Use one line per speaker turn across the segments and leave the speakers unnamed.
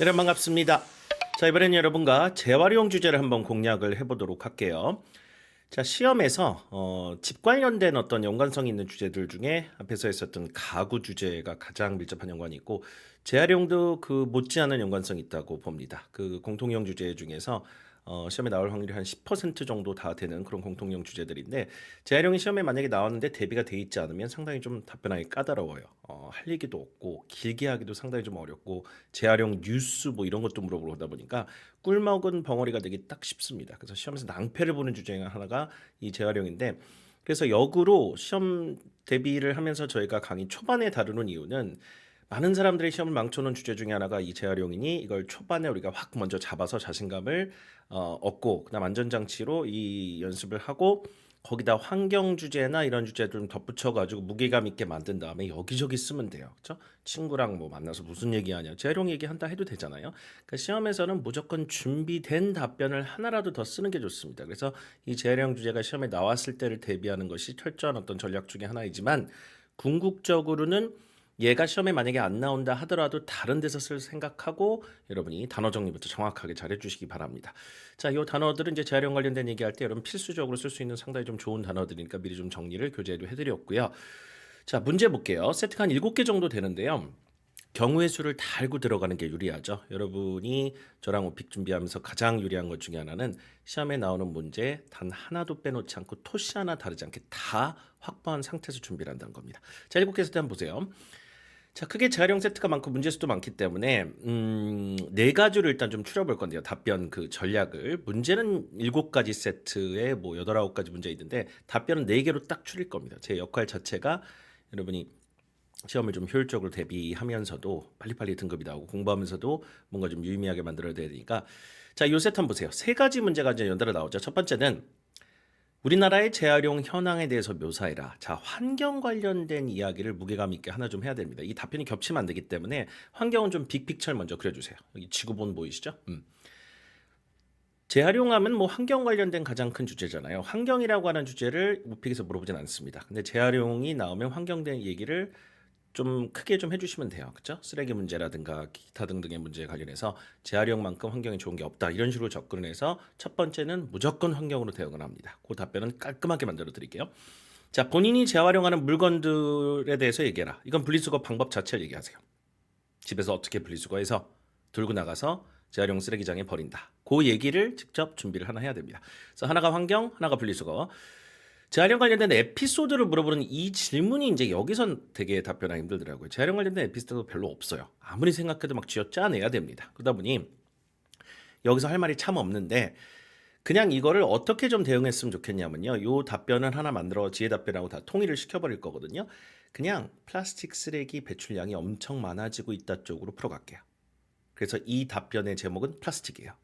여러분 반갑습니다. 자, 이번엔 여러분과 재활용 주제를 한번 공략을 해보도록 할게요. 자, 시험에서 집 관련된 어떤 연관성이 있는 주제들 중에 앞에서 했었던 가구 주제가 가장 밀접한 연관이 있고, 재활용도 그 못지않은 연관성이 있다고 봅니다. 그 공통형 주제 중에서 시험에 나올 확률이 한 10% 정도 다 되는 그런 공통형 주제들인데, 재활용이 시험에 만약에 나왔는데 대비가 돼 있지 않으면 상당히 좀 답변하기 까다로워요. 할 얘기도 없고 길게 하기도 상당히 좀 어렵고, 재활용 뉴스 뭐 이런 것도 물어보다 보니까 꿀먹은 벙어리가 되기 딱 쉽습니다. 그래서 시험에서 낭패를 보는 주제 중 하나가 이 재활용인데, 그래서 역으로 시험 대비를 하면서 저희가 강의 초반에 다루는 이유는, 많은 사람들이 시험을 망쳐놓은 주제 중에 하나가 이 재활용이니 이걸 초반에 우리가 확 먼저 잡아서 자신감을 얻고, 그다음 안전장치로 이 연습을 하고, 거기다 환경 주제나 이런 주제들 좀 덧붙여가지고 무게감 있게 만든 다음에 여기저기 쓰면 돼요. 그렇죠? 친구랑 뭐 만나서 무슨 얘기하냐, 재활용 얘기한다 해도 되잖아요. 그러니까 시험에서는 무조건 준비된 답변을 하나라도 더 쓰는 게 좋습니다. 그래서 이 재활용 주제가 시험에 나왔을 때를 대비하는 것이 철저한 어떤 전략 중에 하나이지만, 궁극적으로는 얘가 시험에 만약에 안 나온다 하더라도 다른 데서 쓸 생각하고 여러분이 단어 정리부터 정확하게 잘 해주시기 바랍니다. 자, 이 단어들은 이제 재활용 관련된 얘기할 때 여러분 필수적으로 쓸 수 있는 상당히 좀 좋은 단어들이니까 미리 좀 정리를 교재에도 해드렸고요. 자, 문제 볼게요. 세트가 한 7개 정도 되는데요. 경우의 수를 다 알고 들어가는 게 유리하죠. 여러분이 저랑 오픽 준비하면서 가장 유리한 것 중에 하나는 시험에 나오는 문제 단 하나도 빼놓지 않고 토시 하나 다르지 않게 다 확보한 상태에서 준비를 한다는 겁니다. 자, 7개 세트 한번 보세요. 자, 크게 재활용 세트가 많고 문제 수도 많기 때문에 네 가지를 일단 좀 추려볼 건데요. 답변 그 전략을. 문제는 7가지 세트에 뭐 8, 9가지 문제 있는데 답변은 4개로 딱 추릴 겁니다. 제 역할 자체가 여러분이 시험을 좀 효율적으로 대비하면서도 빨리빨리 등급이 나오고, 공부하면서도 뭔가 좀 유의미하게 만들어야 되니까. 자, 요 세트 한번 보세요. 3가지 문제가 이제 연달아 나오죠. 첫 번째는 우리나라의 재활용 현황에 대해서 묘사해라. 자, 환경 관련된 이야기를 무게감 있게 하나 좀 해야 됩니다. 이 답변이 겹치면 안 되기 때문에 환경은 좀 빅픽처를 먼저 그려주세요. 여기 지구본 보이시죠? 재활용하면 뭐 환경 관련된 가장 큰 주제잖아요. 환경이라고 하는 주제를 우픽에서 물어보진 않습니다. 근데 재활용이 나오면 환경 된 얘기를 좀 크게 좀 해주시면 돼요. 그렇죠? 쓰레기 문제라든가 기타 등등의 문제에 관련해서 재활용만큼 환경에 좋은 게 없다, 이런 식으로 접근을 해서 첫 번째는 무조건 환경으로 대응을 합니다. 그 답변은 깔끔하게 만들어 드릴게요. 자, 본인이 재활용하는 물건들에 대해서 얘기해라. 이건 분리수거 방법 자체를 얘기하세요. 집에서 어떻게 분리수거해서 들고 나가서 재활용 쓰레기장에 버린다. 그 얘기를 직접 준비를 하나 해야 됩니다. 그래서 하나가 환경, 하나가 분리수거. 재활용 관련된 에피소드를 물어보는 이 질문이 이제 여기선 되게 답변하기 힘들더라고요. 재활용 관련된 에피소드도 별로 없어요. 아무리 생각해도 막 쥐어짜내야 됩니다. 그러다 보니 여기서 할 말이 참 없는데, 그냥 이거를 어떻게 좀 대응했으면 좋겠냐면요. 요 답변을 하나 만들어 지혜 답변하고 다 통일을 시켜버릴 거거든요. 그냥 플라스틱 쓰레기 배출량이 엄청 많아지고 있다 쪽으로 풀어갈게요. 그래서 이 답변의 제목은 플라스틱이에요.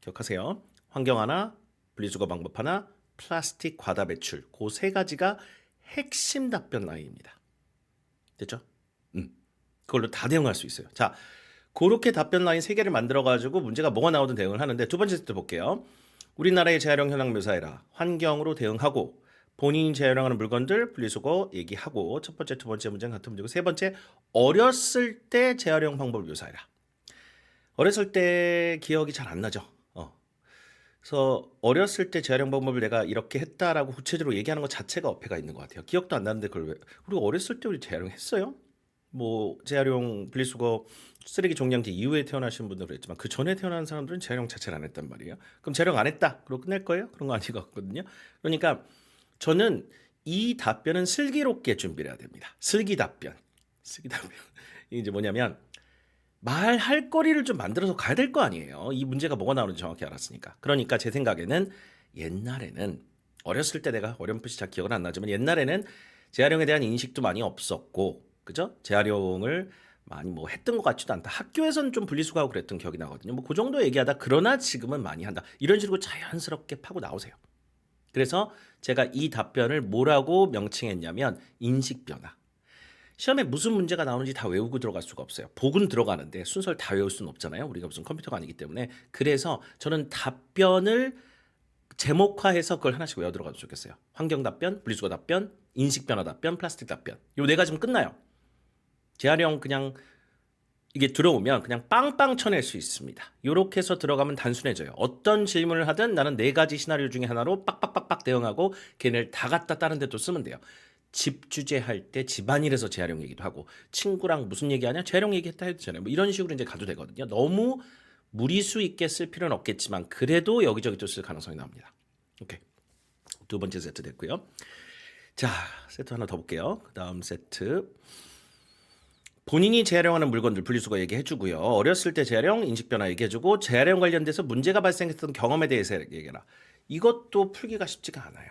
기억하세요. 환경 하나, 분리수거 방법 하나, 플라스틱 과다 배출. 그 3가지가 핵심 답변 라인입니다. 됐죠? 그걸로 다 대응할 수 있어요. 자, 그렇게 답변 라인 3개를 만들어가지고 문제가 뭐가 나오든 대응을 하는데, 두 번째 세트 볼게요. 우리나라의 재활용 현황 묘사해라. 환경으로 대응하고, 본인이 재활용하는 물건들 분리수거 얘기하고, 첫 번째, 두 번째 문제는 같은 문제고, 세 번째, 어렸을 때 재활용 방법을 묘사해라. 어렸을 때 기억이 잘 안 나죠. 그래서 어렸을 때 재활용 방법을 내가 이렇게 했다라고 구체적으로 얘기하는 것 자체가 어폐가 있는 것 같아요. 기억도 안 나는데 그걸 왜 우리가 어렸을 때 우리 재활용했어요? 뭐 재활용 분리수거 쓰레기 종량제 이후에 태어나신 분들은 그랬지만, 그 전에 태어난 사람들은 재활용 자체를 안 했단 말이에요. 그럼 재활용 안 했다 그러고 끝낼 거예요? 그런 거 아닌 것 같거든요. 그러니까 저는 이 답변은 슬기롭게 준비를 해야 됩니다. 슬기 답변. 슬기 답변. 이게 이제 뭐냐면, 말할 거리를 좀 만들어서 가야 될 거 아니에요. 이 문제가 뭐가 나오는지 정확히 알았으니까. 그러니까 제 생각에는, 옛날에는 어렸을 때 내가 어렴풋이 잘 기억은 안 나지만, 옛날에는 재활용에 대한 인식도 많이 없었고, 그죠? 재활용을 많이 뭐 했던 것 같지도 않다. 학교에서는 좀 분리수거하고 그랬던 기억이 나거든요. 뭐 그 정도 얘기하다 그러나 지금은 많이 한다. 이런 식으로 자연스럽게 파고 나오세요. 그래서 제가 이 답변을 뭐라고 명칭했냐면 인식 변화. 시험에 무슨 문제가 나오는지 다 외우고 들어갈 수가 없어요. 복은 들어가는데 순서를 다 외울 수는 없잖아요. 우리가 무슨 컴퓨터가 아니기 때문에. 그래서 저는 답변을 제목화해서 그걸 하나씩 외워 들어가도 좋겠어요. 환경 답변, 분리수거 답변, 인식 변화 답변, 플라스틱 답변. 요 4가지면 끝나요. 재활용 그냥 이게 들어오면 그냥 빵빵 쳐낼 수 있습니다. 이렇게 해서 들어가면 단순해져요. 어떤 질문을 하든 나는 4가지 시나리오 중에 하나로 빡빡빡빡 대응하고 걔네를 다 갖다 다른 데 또 쓰면 돼요. 집 주제 할 때 집안일에서 재활용 얘기도 하고 친구랑 무슨 얘기하냐 재활용 얘기했다 해도 되잖아요. 뭐 이런 식으로 이제 가도 되거든요. 너무 무리수 있게 쓸 필요는 없겠지만 그래도 여기저기 또 쓸 가능성이 나옵니다. 오케이. 두 번째 세트 됐고요. 자, 세트 하나 더 볼게요. 그 다음 세트. 본인이 재활용하는 물건들 분리수거 얘기해주고요. 어렸을 때 재활용, 인식변화 얘기해주고 재활용 관련돼서 문제가 발생했던 경험에 대해서 얘기해라. 이것도 풀기가 쉽지가 않아요.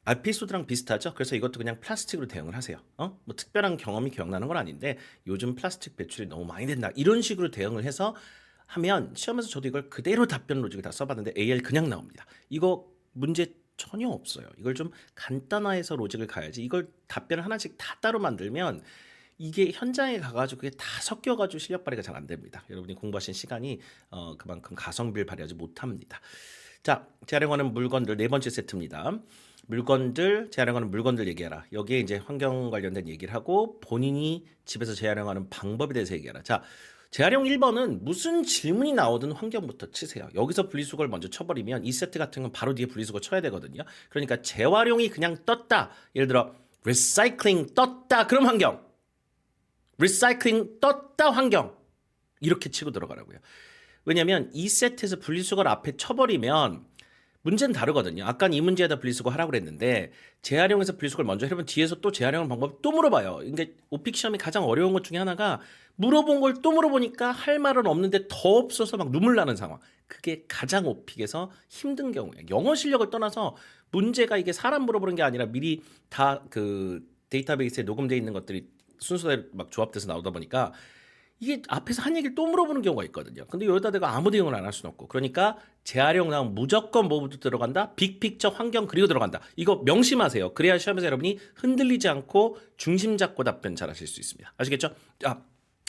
에피소드랑 비슷하죠? 그래서 이것도 그냥 플라스틱으로 대응을 하세요. 뭐 특별한 경험이 기억나는 건 아닌데 요즘 플라스틱 배출이 너무 많이 된다. 이런 식으로 대응을 해서 하면 시험에서 저도 이걸 그대로 답변 로직을 다 써봤는데 AL 그냥 나옵니다. 이거 문제 전혀 없어요. 이걸 좀 간단화해서 로직을 가야지. 이걸 답변을 하나씩 다 따로 만들면 이게 현장에 가가지고 그게 다 섞여가지고 실력 발휘가 잘 안 됩니다. 여러분이 공부하신 시간이 그만큼 가성비를 발휘하지 못합니다. 자, 재활용하는 물건들 네 번째 세트입니다. 물건들, 재활용하는 물건들 얘기해라. 여기에 이제 환경 관련된 얘기를 하고 본인이 집에서 재활용하는 방법에 대해서 얘기해라. 자, 재활용 1번은 무슨 질문이 나오든 환경부터 치세요. 여기서 분리수거를 먼저 쳐버리면 이 세트 같은 건 바로 뒤에 분리수거 쳐야 되거든요. 그러니까 재활용이 그냥 떴다. 예를 들어 리사이클링 떴다. 그럼 환경. 리사이클링 떴다 환경. 이렇게 치고 들어가라고요. 왜냐하면 이 세트에서 분리수거를 앞에 쳐버리면 문제는 다르거든요. 아까 이 문제에다 분리수거 하라고 그랬는데 재활용해서 분리수거를 먼저 해보면 뒤에서 또 재활용 방법을 또 물어봐요. 그러니까 오픽 시험이 가장 어려운 것 중에 하나가 물어본 걸 또 물어보니까 할 말은 없는데 더 없어서 막 눈물 나는 상황. 그게 가장 오픽에서 힘든 경우예요. 영어 실력을 떠나서 문제가 이게 사람 물어보는 게 아니라 미리 다 그 데이터베이스에 녹음되어 있는 것들이 순서대로 막 조합돼서 나오다 보니까 이게 앞에서 한 얘기를 또 물어보는 경우가 있거든요. 근데 여기다 내가 아무 대응을 안 할 수는 없고. 그러니까 재활용 나오면 무조건 뭐부터 들어간다? 빅픽처 환경 그리고 들어간다. 이거 명심하세요. 그래야 시험에서 여러분이 흔들리지 않고 중심 잡고 답변 잘 하실 수 있습니다. 아시겠죠? 자,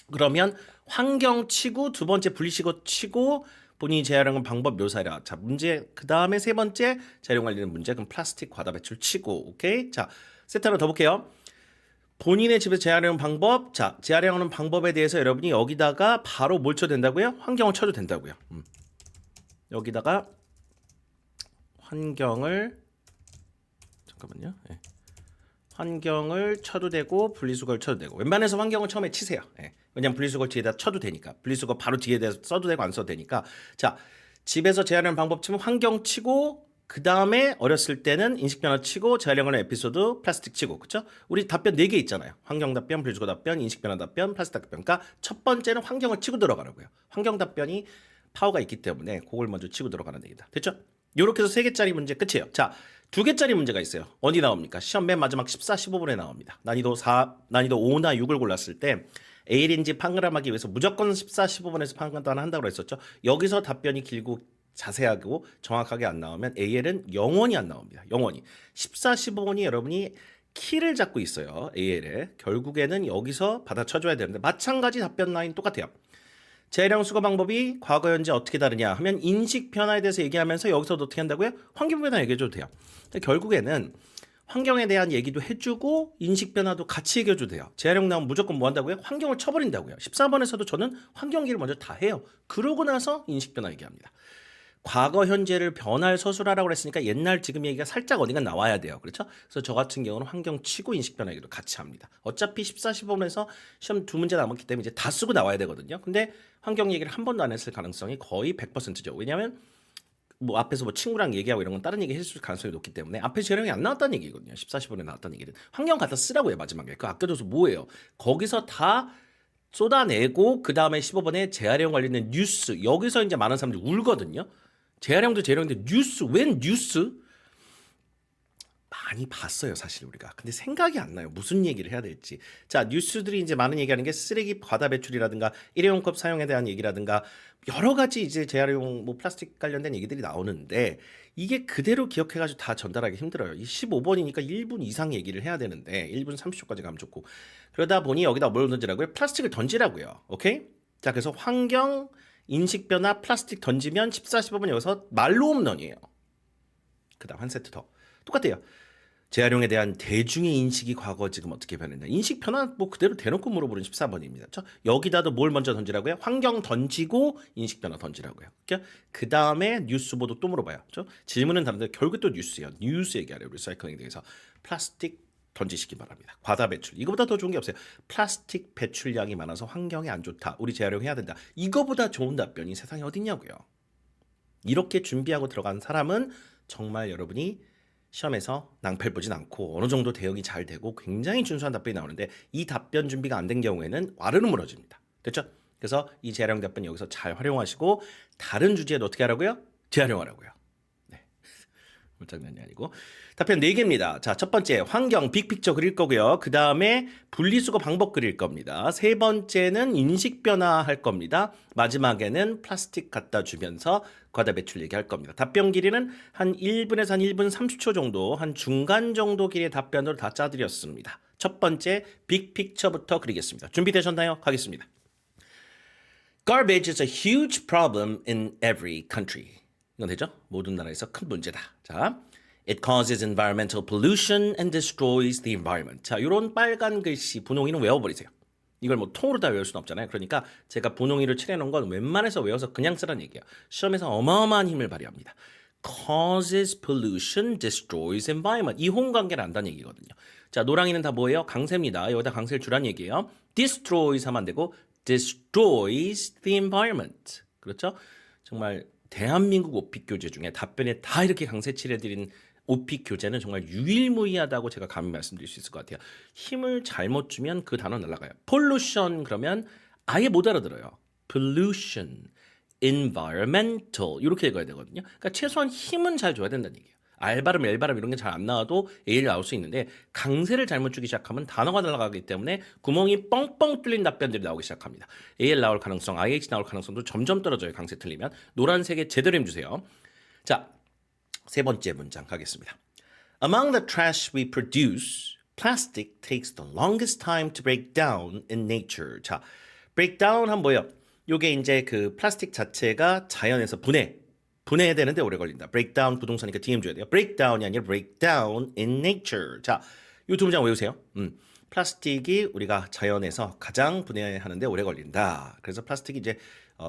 그러면 환경 치고 두 번째 분리수거 치고 본인이 재활용한 방법 묘사해라. 자, 문제 그 다음에 세 번째 재활용 관련된 문제 그럼 플라스틱 과다 배출 치고. 오케이? 자, 세트 하나 더 볼게요. 본인의 집에서 재활용 방법, 자, 재활용하는 방법에 대해서 여러분이 여기다가 바로 뭘 쳐도 된다고요? 환경을 쳐도 된다고요. 여기다가 환경을 잠깐만요. 네. 환경을 쳐도 되고 분리수거를 쳐도 되고 웬만해서 환경을 처음에 치세요. 네. 왜냐면 분리수거 뒤에다 쳐도 되니까 분리수거 바로 뒤에 대해서 써도 되고 안 써도 되니까 자, 집에서 재활용 방법 치면 환경 치고 그 다음에 어렸을 때는 인식변화 치고 재활용하는 에피소드 플라스틱 치고 그쵸? 우리 답변 4개 있잖아요. 환경 답변, 분리수거 답변, 인식변화 답변, 플라스틱 답변. 그러니까 첫 번째는 환경을 치고 들어가라고요. 환경 답변이 파워가 있기 때문에 그걸 먼저 치고 들어가는 얘기다. 됐죠? 이렇게 해서 3개짜리 문제 끝이에요. 자, 2개짜리 문제가 있어요. 어디 나옵니까? 시험 맨 마지막 14, 15분에 나옵니다. 난이도 5나 6을 골랐을 때 A인지 판가름하기 위해서 무조건 14, 15분에서 판단을 한다고 했었죠. 여기서 답변이 길고 자세하고 정확하게 안 나오면 AL은 영원히 안 나옵니다. 영원히. 14, 15번이 여러분이 키를 잡고 있어요. AL에. 결국에는 여기서 받아쳐줘야 되는데 마찬가지 답변 라인 똑같아요. 재활용 수거 방법이 과거 현재 어떻게 다르냐 하면 인식 변화에 대해서 얘기하면서 여기서도 어떻게 한다고요? 환경 변화 얘기해줘도 돼요. 근데 결국에는 환경에 대한 얘기도 해주고 인식 변화도 같이 얘기해줘도 돼요. 재활용 나오면 무조건 뭐 한다고요? 환경을 쳐버린다고요. 14번에서도 저는 환경기를 먼저 다 해요. 그러고 나서 인식 변화 얘기합니다. 과거 현재를 변할 서술하라고 그랬으니까 옛날 지금 얘기가 살짝 어딘가 나와야 돼요. 그렇죠? 그래서 저 같은 경우는 환경 치고 인식 변화 얘기도 같이 합니다. 어차피 14, 15번에서 시험 2문제 남았기 때문에 이제 다 쓰고 나와야 되거든요. 근데 환경 얘기를 한 번도 안 했을 가능성이 거의 100%죠. 왜냐하면 뭐 앞에서 뭐 친구랑 얘기하고 이런 건 다른 얘기 해줄 가능성이 높기 때문에 앞에 재활용이 안 나왔다는 얘기거든요. 14, 15번에 나왔다는 얘기는 환경 갖다 쓰라고요. 마지막에. 그거 아껴줘서 뭐예요? 거기서 다 쏟아내고 그 다음에 15번에 재활용 관련된 뉴스 여기서 이제 많은 사람들이 울거든요. 재활용도 재활용인데 뉴스 웬 뉴스? 많이 봤어요 사실 우리가. 근데 생각이 안 나요. 무슨 얘기를 해야 될지. 자, 뉴스들이 이제 많은 얘기하는 게 쓰레기 과다 배출이라든가 일회용컵 사용에 대한 얘기라든가 여러 가지 이제 재활용 뭐 플라스틱 관련된 얘기들이 나오는데 이게 그대로 기억해가지고 다 전달하기 힘들어요. 이 15번이니까 1분 이상 얘기를 해야 되는데 1분 30초까지 가면 좋고 그러다 보니 여기다 뭘 던지라고요? 플라스틱을 던지라고요. 오케이? 자, 그래서 환경 인식 변화 플라스틱 던지면 14, 15번 여기서 말로 홈런이에요. 그 다음 한 세트 더. 똑같아요. 재활용에 대한 대중의 인식이 과거 지금 어떻게 변했냐. 인식 변화 뭐 그대로 대놓고 물어보는 14번입니다. 여기다도 뭘 먼저 던지라고요? 환경 던지고 인식 변화 던지라고요. 그 다음에 뉴스 보도 또 물어봐요. 질문은 다른데 결국 또 뉴스예요. 뉴스 얘기하래요. 리사이클링에 대해서. 플라스틱 던지시기 바랍니다. 과다 배출. 이거보다 더 좋은 게 없어요. 플라스틱 배출량이 많아서 환경에 안 좋다. 우리 재활용해야 된다. 이거보다 좋은 답변이 세상에 어딨냐고요. 이렇게 준비하고 들어간 사람은 정말 여러분이 시험에서 낭패를 보진 않고 어느 정도 대응이 잘 되고 굉장히 준수한 답변이 나오는데 이 답변 준비가 안 된 경우에는 와르르 무너집니다. 됐죠? 그래서 이 재활용 답변 여기서 잘 활용하시고 다른 주제에도 어떻게 하라고요? 재활용하라고요. 장난이 아니고. 답변 4개입니다. 자, 첫 번째 환경 빅픽처 그릴 거고요. 그 다음에 분리수거 방법 그릴 겁니다. 세 번째는 인식 변화 할 겁니다. 마지막에는 플라스틱 갖다 주면서 과다 배출 얘기할 겁니다. 답변 길이는 한 1분에서 한 1분 30초 정도, 한 중간 정도 길이의 답변으로 다 짜드렸습니다. 첫 번째 빅픽처부터 그리겠습니다. 준비되셨나요? 가겠습니다. Garbage is a huge problem in every country. 이건 되죠? 모든 나라에서 큰 문제다. 자, it causes environmental pollution and destroys the environment. 자, 이런 빨간 글씨 분홍이는 외워버리세요. 이걸 뭐 통으로 다 외울 수는 없잖아요. 그러니까 제가 분홍이를 칠해놓은 건 웬만해서 외워서 그냥 쓰라는 얘기예요. 시험에서 어마어마한 힘을 발휘합니다. causes pollution, destroys environment. 이혼관계를 안다는 얘기거든요. 자, 노랑이는 다 뭐예요? 강세입니다. 여기다 강세를 주라는 얘기예요. destroys 하면 안 되고 destroys the environment. 그렇죠? 정말 대한민국 오픽 교재 중에 답변에 다 이렇게 강세칠해드린 오픽 교재는 정말 유일무이하다고 제가 감히 말씀드릴 수 있을 것 같아요. 힘을 잘못 주면 그 단어 날아가요. pollution 그러면 아예 못 알아들어요. pollution, environmental 이렇게 읽어야 되거든요. 그러니까 최소한 힘은 잘 줘야 된다는 얘기예요. 알바름, 엘바름 이런 게 잘 안 나와도 A를 나올 수 있는데 강세를 잘못 주기 시작하면 단어가 날아가기 때문에 구멍이 뻥뻥 뚫린 답변들이 나오기 시작합니다. AL 나올 가능성, IH 나올 가능성도 점점 떨어져요. 강세 틀리면. 노란색에 제대로 힘주세요. 자, 세 번째 문장 가겠습니다. Among the trash we produce, plastic takes the longest time to break down in nature. 자, break down 하면 뭐예요? 요게 이제 그 플라스틱 자체가 자연에서 분해되는데 오래 걸린다. breakdown 부동사니까 DM 줘야 돼요. breakdown이 아니라 breakdown in nature. 자, 이 두 문장 외우세요. 플라스틱이 우리가 자연에서 가장 분해하는데 오래 걸린다. 그래서 플라스틱이 이제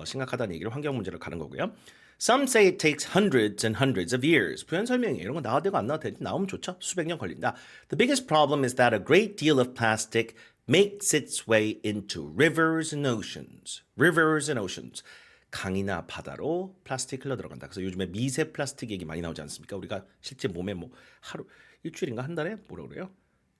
심각하다는 얘기를 환경 문제로 가는 거고요. Some say it takes hundreds and hundreds of years. 부연 설명이에요. 이런 거 나와도 되고 안 나와도 되지. 나오면 좋죠. 수백 년 걸린다. The biggest problem is that a great deal of plastic makes its way into rivers and oceans. Rivers and oceans. 강이나 바다로 플라스틱 흘러 들어간다. 그래서 요즘에 미세 플라스틱 얘기 많이 나오지 않습니까? 우리가 실제 몸에 뭐 하루 일주일인가 한 달에 뭐라 그래요?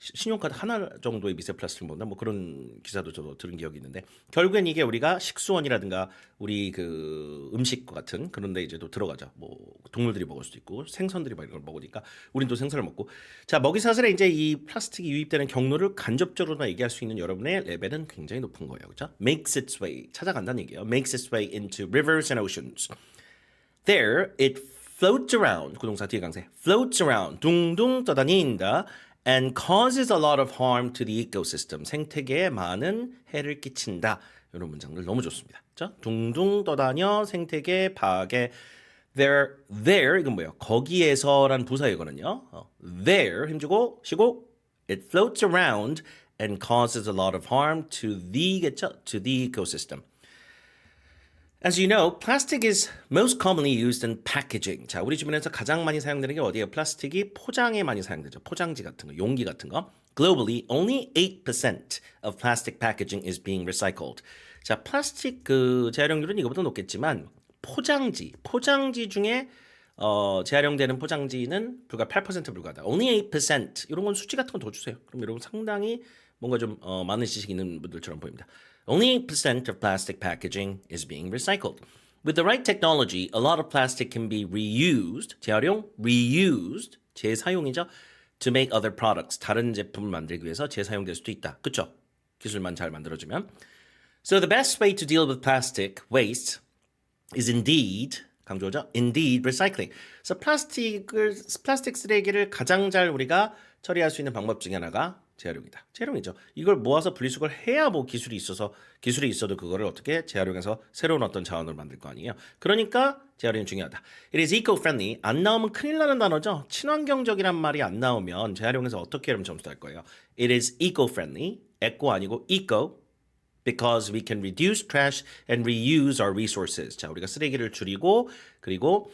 신용카드 하나 정도의 미세 플라스틱 먹나 뭐 그런 기사도 저도 들은 기억이 있는데 결국엔 이게 우리가 식수원이라든가 우리 그 음식과 같은 그런데 이제 또 들어가죠. 뭐 동물들이 먹을 수도 있고 생선들이 막 이런 걸 먹으니까 우린 또 생선을 먹고 자 먹이사슬에 이제 이 플라스틱이 유입되는 경로를 간접적으로나 얘기할 수 있는 여러분의 레벨은 굉장히 높은 거예요, 그렇죠? Makes its way 찾아간다는 얘기예요. Makes its way into rivers and oceans. There it floats around 구동사 뒤에 강세 floats around 둥둥 떠다닌다. And causes a lot of harm to the ecosystem. 생태계에 많은 해를 끼친다. 이런 문장들 너무 좋습니다. 자, 둥둥 떠다녀 생태계 파괴. There 이건 뭐예요? 거기에서란 부사이거든요. There 힘주고 쉬고 it floats around and causes a lot of harm to the ecosystem. As you know, plastic is most commonly used in packaging. 자, 우리 주변에서 가장 많이 사용되는 게 어디예요? 플라스틱이 포장에 많이 사용되죠. 포장지 같은 거, 용기 같은 거. Globally, only 8% of plastic packaging is being recycled. 자, 플라스틱 그 재활용률은 이거보다 높겠지만 포장지 중에 재활용되는 포장지는 불과 8% 불과하다. Only 8%. 이런 건 수치 같은 거 더 주세요. 그럼 여러분 상당히 뭔가 좀 많은 지식이 있는 분들처럼 보입니다. Only 8% of plastic packaging is being recycled. With the right technology, a lot of plastic can be reused, 재활용, reused, 재사용이죠. To make other products, 다른 제품을 만들기 위해서 재사용될 수도 있다. 그렇죠? 기술만 잘 만들어주면. So the best way to deal with plastic waste is indeed, 강조죠? Indeed recycling. 그래서 플라스틱 쓰레기를 가장 잘 우리가 처리할 수 있는 방법 중에 하나가 재활용이다. 재활용이죠. 이걸 모아서 분리수거를 해야 뭐 기술이 있어도 그거를 어떻게 재활용해서 새로운 어떤 자원을 만들 거 아니에요. 그러니까 재활용이 중요하다. It is eco-friendly. 안 나오면 큰일 나는 단어죠. 친환경적이란 말이 안 나오면 재활용해서 어떻게 하면 점수 딸 거예요. It is eco-friendly. eco 아니고 eco. Because we can reduce trash and reuse our resources. 자, 우리가 쓰레기를 줄이고 그리고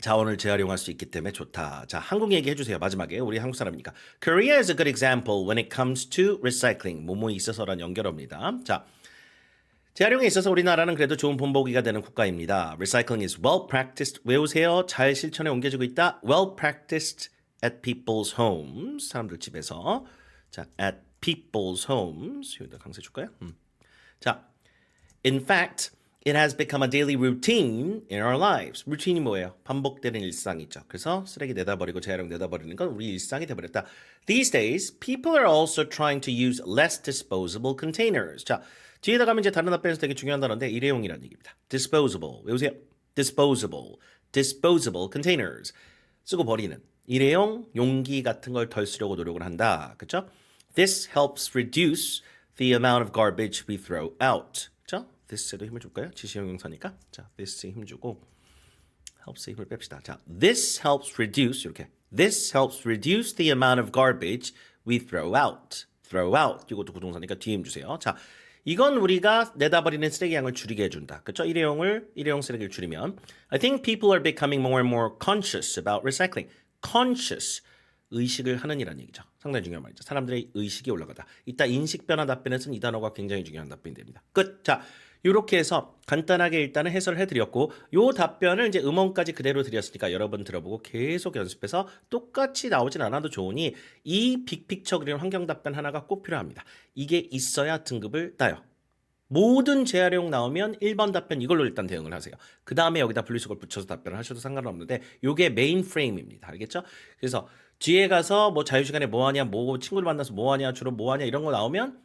자원을 재활용할 수 있기 때문에 좋다. 자, 한국 얘기 해주세요. 마지막에 우리 한국 사람이니까. Korea is a good example when it comes to recycling. 뭐뭐에 있어서란 연결어입니다. 자, 재활용에 있어서 우리나라는 그래도 좋은 본보기가 되는 국가입니다. Recycling is well practiced. 외우세요. 잘 실천에 옮겨지고 있다. Well practiced at people's homes. 사람들 집에서. 자, at people's homes. 여기다 강세 줄까요? 자, in fact, it has become a daily routine in our lives. 루틴이 뭐예요? 반복되는 일상이죠. 그래서 쓰레기 내다 버리고 재활용 내다 버리는 건 우리 일상이 돼버렸다. These days, people are also trying to use less disposable containers. 자, 뒤에다 가면 이제 다른 답변에서 되게 중요한 단어인데 일회용이라는 얘기입니다. Disposable. 외우세요. Disposable. Disposable containers. 쓰고 버리는. 일회용 용기 같은 걸 덜 쓰려고 노력을 한다. 그렇죠? This helps reduce the amount of garbage we throw out. 그렇죠? this에도 힘을 줄까요? 지시형용사니까. 자, this에 힘 주고 helps에 힘을 뺍시다. 자, this helps reduce 이렇게. This helps reduce the amount of garbage we throw out. throw out. 이것도 부동사니까 뒤에 힘 주세요. 자, 이건 우리가 내다 버리는 쓰레기 양을 줄이게 해준다. 그렇죠? 일회용 쓰레기를 줄이면 I think people are becoming more and more conscious about recycling. conscious. 의식을 하는 이라는 얘기죠. 상당히 중요한 말이죠. 사람들의 의식이 올라가다. 이따 인식 변화 답변에서는 이 단어가 굉장히 중요한 답변이 됩니다. 끝. 자, 이렇게 해서 간단하게 일단은 해설을 해드렸고 요 답변을 이제 음원까지 그대로 드렸으니까 여러분 들어보고 계속 연습해서 똑같이 나오진 않아도 좋으니 이 빅픽처 그리는 환경 답변 하나가 꼭 필요합니다. 이게 있어야 등급을 따요. 모든 재활용 나오면 1번 답변 이걸로 일단 대응을 하세요. 그 다음에 여기다 분리수거를 붙여서 답변을 하셔도 상관없는데 요게 메인 프레임입니다. 알겠죠? 그래서 뒤에 가서 뭐 자유시간에 뭐하냐, 뭐 친구를 만나서 뭐하냐, 주로 뭐하냐 이런 거 나오면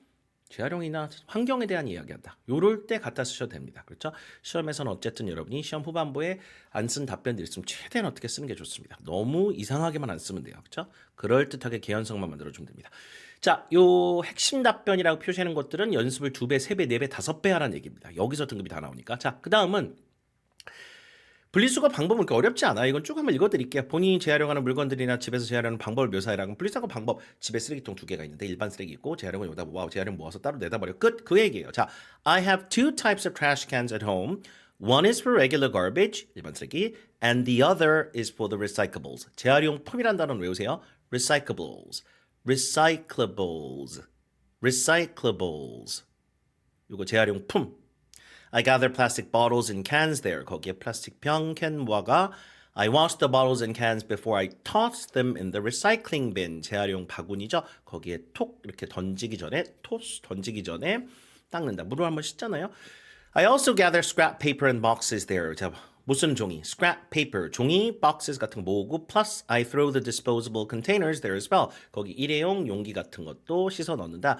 재활용이나 환경에 대한 이야기한다. 요럴 때 갖다 쓰셔도 됩니다. 그렇죠? 시험에서는 어쨌든 여러분이 시험 후반부에 안 쓴 답변들 있으면 최대한 어떻게 쓰는 게 좋습니다. 너무 이상하게만 안 쓰면 돼요. 그렇죠? 그럴듯하게 개연성만 만들어주면 됩니다. 자, 요 핵심 답변이라고 표시하는 것들은 연습을 2배, 3배, 4배, 5배 하라는 얘기입니다. 여기서 등급이 다 나오니까. 자, 그 다음은 분리수거 방법은 그렇게 어렵지 않아요. 이건 쭉 한번 읽어드릴게요. 본인이 재활용하는 물건들이나 집에서 재활용하는 방법을 묘사해라. 분리수거 방법, 집에 쓰레기통 2개가 있는데 일반 쓰레기 있고 재활용은 여기다 모아, 재활용 모아서 따로 내다 버려. 끝. 그 얘기예요. 자, I have 2 types of trash cans at home. One is for regular garbage, 일반 쓰레기, and the other is for the recyclables. 재활용품이란 단어는 외우세요. recyclables, recyclables, recyclables. 이거 재활용품. I gather plastic bottles and cans there. 거기에 플라스틱 병, 캔 모아가 I wash the bottles and cans before I toss them in the recycling bin. 재활용 바구니죠. 거기에 톡 이렇게 던지기 전에 닦는다. 물을 한번 씻잖아요. I also gather scrap paper and boxes there. 자, 무슨 종이? scrap paper, 종이, boxes 같은 거 모으고 plus I throw the disposable containers there as well. 거기 일회용 용기 같은 것도 씻어 넣는다.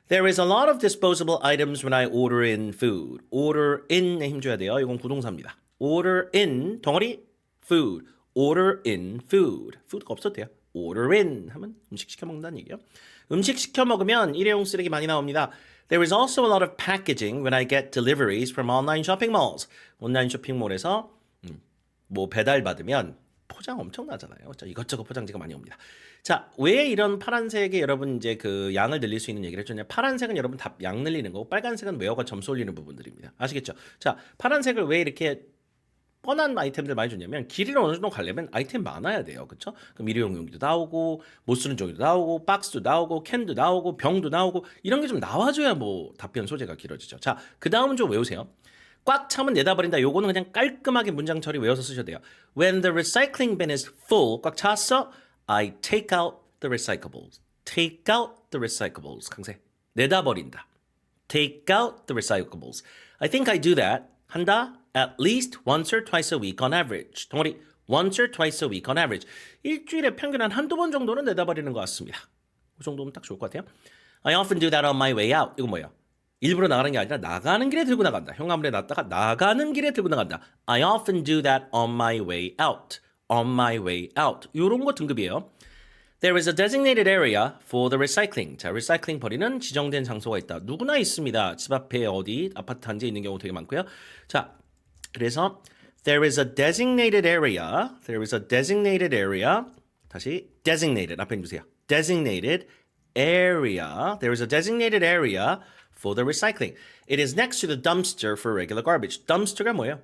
There is a lot of disposable items when I order in food. order in에 힘줘야 돼요. 이건 부동사입니다. order in, 덩어리, food. order in food. food가 없어도 돼요. order in 하면 음식 시켜 먹는다는 얘기예요. 음식 시켜 먹으면 일회용 쓰레기 많이 나옵니다. There is also a lot of packaging when I get deliveries from online shopping malls. 온라인 쇼핑몰에서 뭐 배달 받으면 포장 엄청나잖아요. 이것저것 포장지가 많이 옵니다. 자, 왜 이런 파란색에 여러분 이제 그 양을 늘릴 수 있는 얘기를 해줬냐? 파란색은 여러분 답 양 늘리는 거고 빨간색은 외어가 점수 올리는 부분들입니다. 아시겠죠? 자, 파란색을 왜 이렇게 뻔한 아이템들 많이 줬냐면 길이를 어느 정도 가려면 아이템 많아야 돼요. 그렇죠? 그럼 일회용 용기도 나오고 못 쓰는 종이도 나오고 박스도 나오고 캔도 나오고 병도 나오고 이런 게 좀 나와줘야 뭐 답변 소재가 길어지죠. 자, 그 다음은 좀 외우세요. 꽉 차면 내다 버린다. 요거는 그냥 깔끔하게 문장 처리 외워서 쓰셔도 돼요. When the recycling bin is full, 꽉 찼어, I take out the recyclables. Take out the recyclables. 강세. 내다 버린다. Take out the recyclables. I think I do that. 한다. At least once or twice a week on average. 덩어리. Once or twice a week on average. 일주일에 평균 한 한두 번 정도는 내다 버리는 것 같습니다. 그 정도면 딱 좋을 것 같아요. I often do that on my way out. 이거 뭐예요? 일부러 나가는 게 아니라 나가는 길에 들고 나간다. 현관문에 놨다가 나가는 길에 들고 나간다. I often do that on my way out. On my way out. 요런 거 등급이에요. There is a designated area for the recycling. 자, 리사이클링 버리는 지정된 장소가 있다. 누구나 있습니다. 집 앞에 어디 아파트 단지에 있는 경우 되게 많고요. 자, 그래서 there is a designated area. There is a designated area. 다시 designated 앞에 주세요. Designated area. There is a designated area for the recycling. It is next to the dumpster for regular garbage. dumpster가 뭐예요?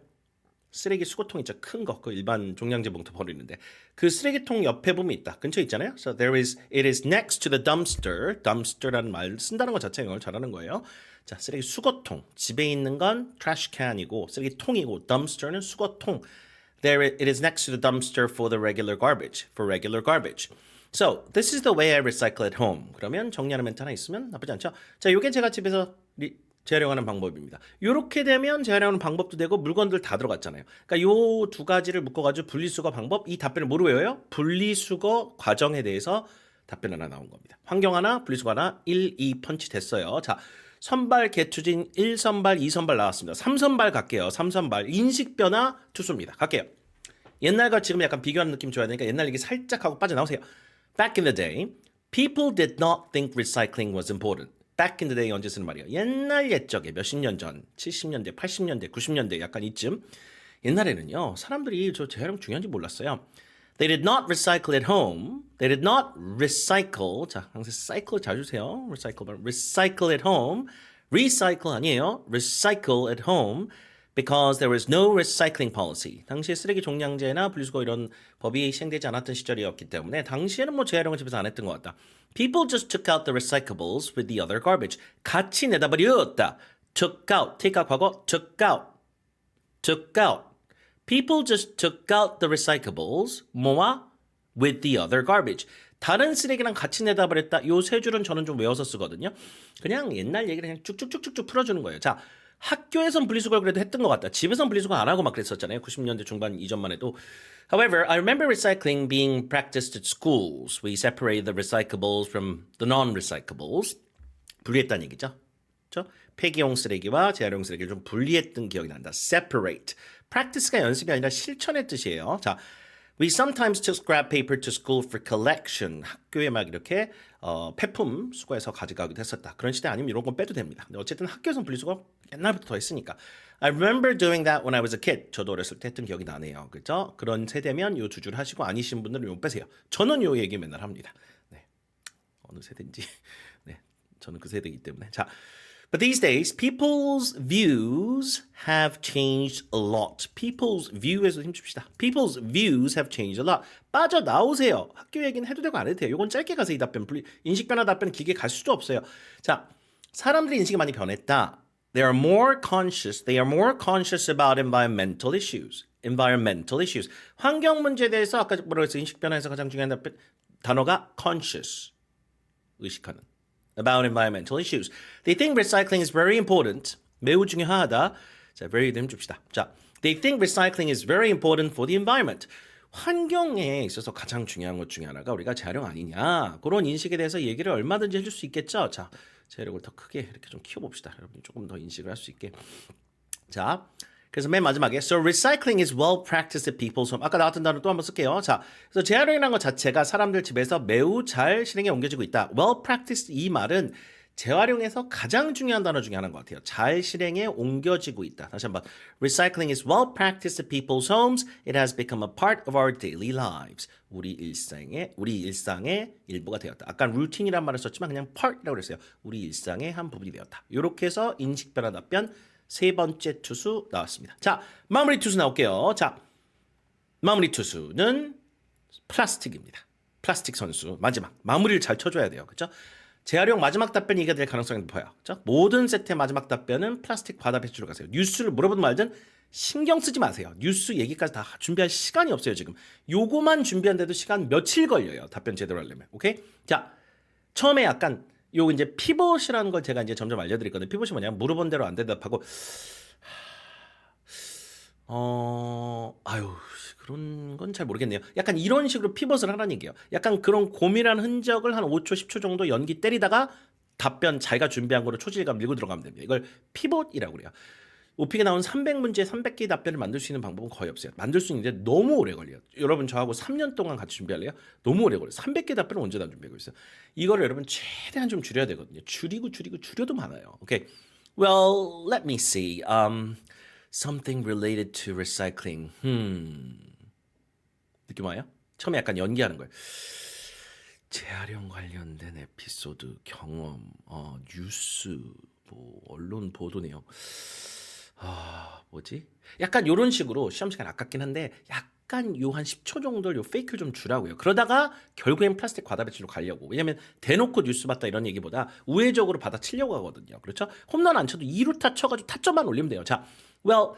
쓰레기 수거통 있죠. 큰 거. 그 일반 종량제 봉투 버리는데. 그 쓰레기통 옆에 보면 있다. 근처에 있잖아요. So it is next to the dumpster. dumpster라는 말 쓴다는 것 자체가 이걸 잘하는 거예요. 자, 쓰레기 수거통. 집에 있는 건 trash can이고 쓰레기통이고 dumpster는 수거통. It is next to the dumpster for the regular garbage. For regular garbage. So, this is the way I recycle at home. 그러면 정리하는 멘트 하나 있으면 나쁘지 않죠? 자, 요게 제가 집에서 재활용하는 방법입니다. 이렇게 되면 재활용하는 방법도 되고 물건들 다 들어갔잖아요. 그러니까 요 두 가지를 묶어가지고 분리수거 방법, 이 답변을 뭐로 외워요? 분리수거 과정에 대해서 답변 하나 나온 겁니다. 환경 하나, 분리수거 하나, 1, 2 펀치 됐어요. 자, 선발, 개투진 1선발, 2선발 나왔습니다. 3선발 갈게요. 3선발, 인식변화 투수입니다. 갈게요. 옛날과 지금 약간 비교하는 느낌 줘야 되니까 옛날 얘기 살짝 하고 빠져나오세요. Back in the day, people did not think recycling was important. Back in the day 언제 쓰는 말이에요? 옛날 옛적에 몇십 년 전, 70년대, 80년대, 90년대 약간 이쯤 옛날에는요. 사람들이 저 재활용 중요한지 몰랐어요. They did not recycle at home. They did not recycle. 자, 항상 cycle 잘 주세요. recycle at home. recycle 아니에요. recycle at home. Because there was no recycling policy. 당시에 쓰레기 종량제나 분리수거 이런 법이 시행되지 않았던 시절이었기 때문에 당시에는 뭐 재활용을 집에서 안 했던 것 같다. People just took out the recyclables with the other garbage. 같이 내다 버렸다. took out. take out 과거 took out. took out. People just took out the recyclables. 뭐와? with the other garbage. 다른 쓰레기랑 같이 내다 버렸다. 요 세 줄은 저는 좀 외워서 쓰거든요. 그냥 옛날 얘기를 그냥 쭉쭉쭉쭉 풀어주는 거예요. 자, 학교에선 분리수거를 그래도 했던 것 같다. 집에선 분리수거 안 하고 막 그랬었잖아요. 90년대 중반 이전만 해도. However, I remember recycling being practiced at schools. We separated the recyclables from the non-recyclables. 분리했다는 얘기죠. 그렇죠? 폐기용 쓰레기와 재활용 쓰레기를 좀 분리했던 기억이 난다. Separate. Practice가 연습이 아니라 실천의 뜻이에요. 자, We sometimes took scrap paper to school for collection. 학교에 막 이렇게 폐품 수거해서 가져가기도 했었다. 그런 시대 아니면 이런 건 빼도 됩니다. 근데 어쨌든 학교에서는 분리수거 옛날부터 더 했으니까. I remember doing that when I was a kid. 저도 어렸을 때 했던 기억이 나네요. 그렇죠? 그런 세대면 요 두 줄 하시고 아니신 분들은 요 빼세요. 저는 요 얘기 맨날 합니다. 네. 어느 세대인지. 네. 저는 그 세대이기 때문에. 자. But these days, people's views have changed a lot. People's view에서 힘줍시다. People's views have changed a lot. 빠져나오세요. 학교 얘기는 해도 되고 안 해도 돼요. 이건 짧게 가서 이 답변, 인식 변화 답변 길게 갈 수도 없어요. 자, 사람들이 인식이 많이 변했다. They are more conscious about environmental issues. Environmental issues. 환경 문제에 대해서 아까 뭐라고 했어요? 인식 변화에서 가장 중요한 답변, 단어가 conscious. 의식하는. About environmental issues. They think recycling is very important. 매우 중요하다. 자, very도 힘줍시다. 자, they think recycling is very important for the environment. 환경에 있어서 가장 중요한 것 중에 하나가 우리가 재활용 아니냐. 그런 인식에 대해서 얘기를 얼마든지 해줄 수 있겠죠. 자, 재활용을 더 크게 이렇게 좀 키워봅시다. 여러분 조금 더 인식을 할 수 있게. 자, 그래서 맨 마지막에 So recycling is well practiced at people's home. 아까 나왔던 단어 또 한번 쓸게요. 자, 그래서 재활용이라는 것 자체가 사람들 집에서 매우 잘 실행에 옮겨지고 있다. Well practiced 이 말은 재활용에서 가장 중요한 단어 중에 하나인 것 같아요. 잘 실행에 옮겨지고 있다. 다시 한번. Recycling is well practiced at people's homes. It has become a part of our daily lives. 우리 일상의 일부가 되었다. 아까 루틴이란 말을 썼지만 그냥 part이라고 그랬어요. 우리 일상의 한 부분이 되었다. 이렇게 해서 인식 변화 답변 세 번째 투수 나왔습니다. 자, 마무리 투수 나올게요. 자, 마무리 투수는 플라스틱입니다. 플라스틱 선수 마지막 마무리를 잘 쳐줘야 돼요. 그렇죠? 재활용 마지막 답변이 이게 될 가능성이 높아요. 그렇죠? 모든 세트의 마지막 답변은 플라스틱 바다 배출로 가세요. 뉴스를 물어보든 말든 신경 쓰지 마세요. 뉴스 얘기까지 다 준비할 시간이 없어요. 지금 요거만 준비하는데도 시간 며칠 걸려요. 답변 제대로 하려면. 오케이? 자, 처음에 약간 요 이제 피벗이라는 걸 제가 이제 점점 알려드렸거든요. 피벗이 뭐냐면 물어본 대로 안 대답하고 그런 건 잘 모르겠네요. 약간 이런 식으로 피벗을 하라는 얘기예요. 약간 그런 고민한 흔적을 한 5초, 10초 정도 연기 때리다가 답변 자기가 준비한 거로 초질감 밀고 들어가면 됩니다. 이걸 피벗이라고 그래요. 오픽에 나온 300문제 300개의 답변을 만들 수 있는 방법은 거의 없어요. 만들 수 있는데 너무 오래 걸려요. 여러분 저하고 3년 동안 같이 준비할래요? 너무 오래 걸려요. 300개 답변을 언제 다 준비하고 있어요. 이거를 여러분 최대한 좀 줄여야 되거든요. 줄여도 많아요. 오케이. Well, let me see. Something related to recycling. 느낌 와요? 처음에 약간 연기하는 거예요. 재활용 관련된 에피소드, 경험, 뉴스, 뭐 언론 보도 내용. 뭐지? 약간 요런 식으로 시험 시간 아깝긴 한데 약간 요 한 10초 정도를 요 페이크를 좀 주라고요. 그러다가 결국엔 플라스틱 과다 배출로 가려고. 왜냐면 대놓고 뉴스 봤다 이런 얘기보다 우회적으로 받아치려고 하거든요. 그렇죠? 홈런 안 쳐도 2루타 쳐가지고 타점만 올리면 돼요. 자, well,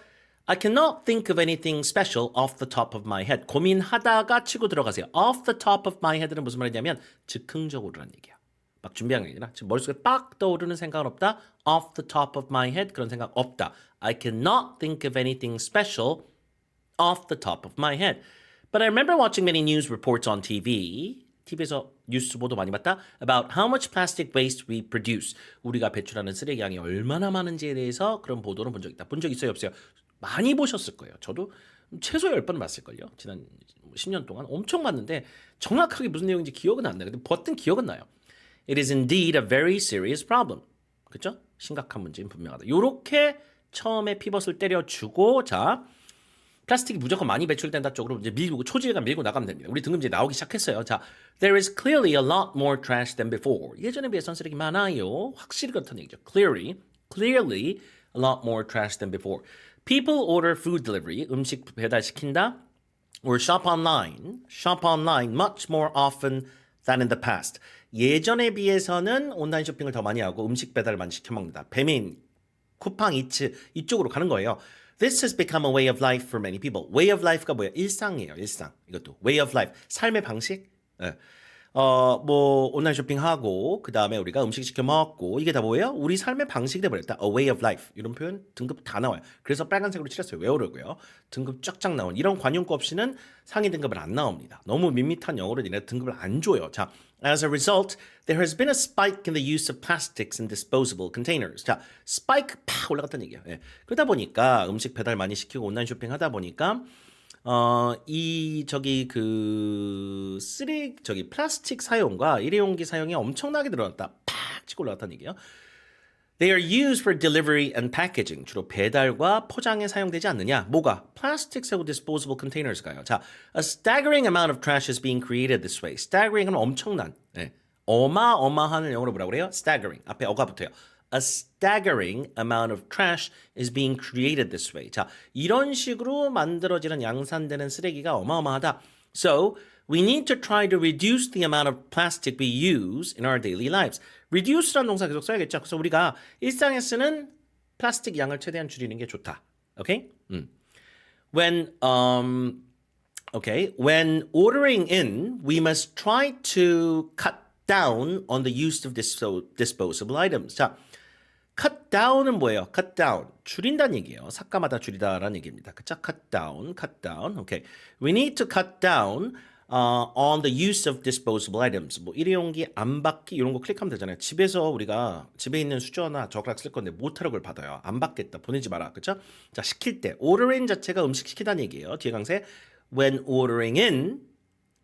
I cannot think of anything special off the top of my head. 고민하다가 치고 들어가세요. Off the top of my head는 무슨 말이냐면 즉흥적으로라는 얘기야. 막 준비한 게 아니라 지금 머릿속에 빡 떠오르는 생각은 없다. Off the top of my head 그런 생각 없다. I cannot think of anything special off the top of my head. But I remember watching many news reports on TV. TV에서 뉴스 보도 많이 봤다. About how much plastic waste we produce. 우리가 배출하는 쓰레기 양이 얼마나 많은지에 대해서 그런 보도를 본 적 있다. 본 적 있어요? 없어요? 많이 보셨을 거예요. 저도 최소 10번 봤을걸요. 지난 10년 동안 엄청 봤는데 정확하게 무슨 내용인지 기억은 안 나요. 근데 봤던 기억은 나요. It is indeed a very serious problem. 그렇죠? 심각한 문제는 분명하다. 요렇게 처음에 피벗을 때려주고 자 플라스틱이 무조건 많이 배출된다 쪽으로 이제 밀고 초지일관 밀고 나가면 됩니다. 우리 등급 이제 나오기 시작했어요. 자, there is clearly a lot more trash than before. 예전에 비해서는 쓰레기 많아요. 확실히 그렇다는 얘기죠. Clearly a lot more trash than before. People order food delivery, 음식 배달 시킨다, or shop online much more often than in the past. 예전에 비해서는 온라인 쇼핑을 더 많이 하고 음식 배달을 많이 시켜 먹는다. 배민, 쿠팡, 이츠 이쪽으로 가는 거예요. This has become a way of life for many people. Way of life가 뭐예요? 일상이에요. 일상. 이것도 way of life. 삶의 방식. 네. 뭐 온라인 쇼핑하고 그 다음에 우리가 음식 시켜 먹고 이게 다 뭐예요? 우리 삶의 방식이 돼버렸다. A way of life. 이런 표현 등급 다 나와요. 그래서 빨간색으로 칠했어요. 외우려고요. 등급 쫙쫙 나온 이런 관용구 없이는 상위 등급은 안 나옵니다. 너무 밋밋한 영어로 니네 등급을 안 줘요. 자, as a result, there has been a spike in the use of plastics in disposable containers. 자, spike 팍 올라갔다는 얘기예요. 예. 그러다 보니까 음식 배달 많이 시키고 온라인 쇼핑 하다 보니까 플라스틱 사용과 일회용기 사용이 엄청나게 늘어났다. 팍 치고 올라갔다는 얘기예요. They are used for delivery and packaging. 주로 배달과 포장에 사용되지 않느냐? 뭐가? Plastics 하고 disposable containers가요. 자, a staggering amount of trash is being created this way. staggering은 엄청난, 네. 어마어마한 영어로 뭐라고 그래요? staggering. 앞에 어가 붙어요. A staggering amount of trash is being created this way. 자, 이런 식으로 만들어지는 양산되는 쓰레기가 어마어마하다. So, we need to try to reduce the amount of plastic we use in our daily lives. reduce라는 동사 계속 써야겠죠. 그래서 우리가 일상에 쓰는 플라스틱 양을 최대한 줄이는 게 좋다. Okay? When ordering in, we must try to cut down on the use of disposable items. 자, cut down은 뭐예요? cut down. 줄인다는 얘기예요. 삭감하다 줄이다라는 얘기입니다. 그쵸? cut down. Okay. We need to cut down on the use of disposable items. 뭐 일회용기, 안 받기 이런 거 클릭하면 되잖아요. 집에서 우리가 집에 있는 수저나 젓가락 쓸 건데 못하라고 그걸 받아요. 안 받겠다. 보내지 마라. 그쵸? 자, 시킬 때 order in 자체가 음식 시키다는 얘기예요. 뒤에 강세 when ordering in,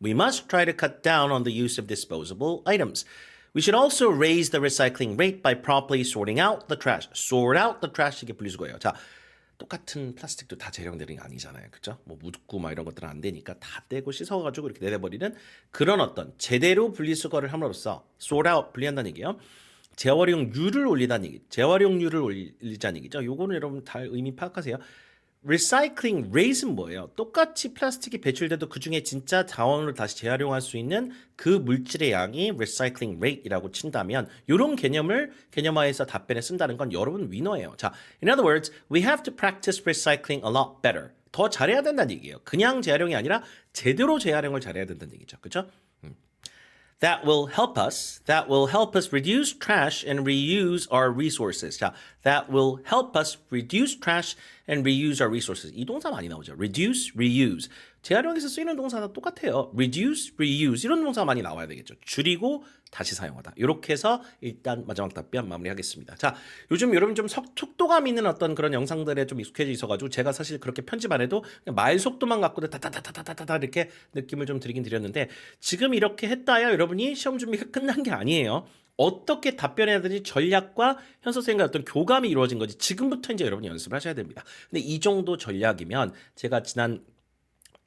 we must try to cut down on the use of disposable items. We should also raise the recycling rate by properly sorting out the trash. Sort out the trash 이게 분리수거예요. 자, 똑같은 플라스틱도 다 재활용되는 게 아니잖아요. 그죠? 뭐 묻고 막 이런 것들은 안 되니까 다 떼고 씻어가지고 이렇게 내려버리는 그런 어떤 제대로 분리수거를 함으로써 sort out 분리한다는 얘기예요. 재활용률을 올리자는 얘기죠. 요거는 여러분 다 의미 파악하세요. recycling rate은 뭐예요? 똑같이 플라스틱이 배출돼도 그중에 진짜 자원으로 다시 재활용할 수 있는 그 물질의 양이 recycling rate이라고 친다면 이런 개념화해서 답변에 쓴다는 건 여러분 위너예요. 자, in other words, we have to practice recycling a lot better. 더 잘해야 된다는 얘기예요. 그냥 재활용이 아니라 제대로 재활용을 잘해야 된다는 얘기죠. 그렇죠? That will help us reduce trash and reuse our resources. 자, that will help us reduce trash and reuse our resources. 이 동사 많이 나오죠. reduce, reuse. 재활용에서 쓰이는 동사가 똑같아요. reduce, reuse 이런 동사가 많이 나와야 되겠죠. 줄이고 다시 사용하다. 이렇게 해서 일단 마지막 답변 마무리하겠습니다. 자, 요즘 여러분 좀 속도감 있는 어떤 그런 영상들에 좀 익숙해져 있어가지고 제가 사실 그렇게 편집 안 해도 그냥 말 속도만 갖고도 다다다다다다다 이렇게 느낌을 좀 드리긴 드렸는데 지금 이렇게 했다야 여러분이 시험 준비가 끝난 게 아니에요. 어떻게 답변해야 되는지 전략과 현 선생님과 어떤 교감이 이루어진 거지 지금부터 이제 여러분이 연습을 하셔야 됩니다. 근데 이 정도 전략이면 제가 지난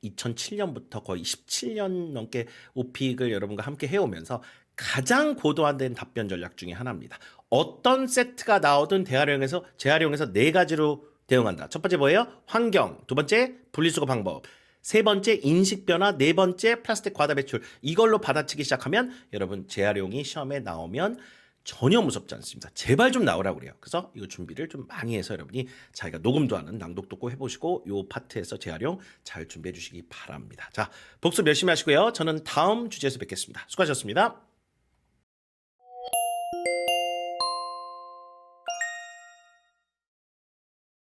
2007년부터 거의 17년 넘게 오픽을 여러분과 함께 해오면서 가장 고도화된 답변 전략 중에 하나입니다. 어떤 세트가 나오든 재활용해서 네 가지로 대응한다. 첫 번째 뭐예요? 환경. 두 번째 분리수거 방법. 세 번째 인식 변화. 네 번째 플라스틱 과다 배출. 이걸로 받아치기 시작하면 여러분 재활용이 시험에 나오면 전혀 무섭지 않습니다. 제발 좀 나오라고 그래요. 그래서 이거 준비를 좀 많이 해서 여러분이 자기가 녹음도 하는 낭독도 꼭 해보시고 요 파트에서 재활용 잘 준비해 주시기 바랍니다. 자, 복습 열심히 하시고요. 저는 다음 주제에서 뵙겠습니다. 수고하셨습니다.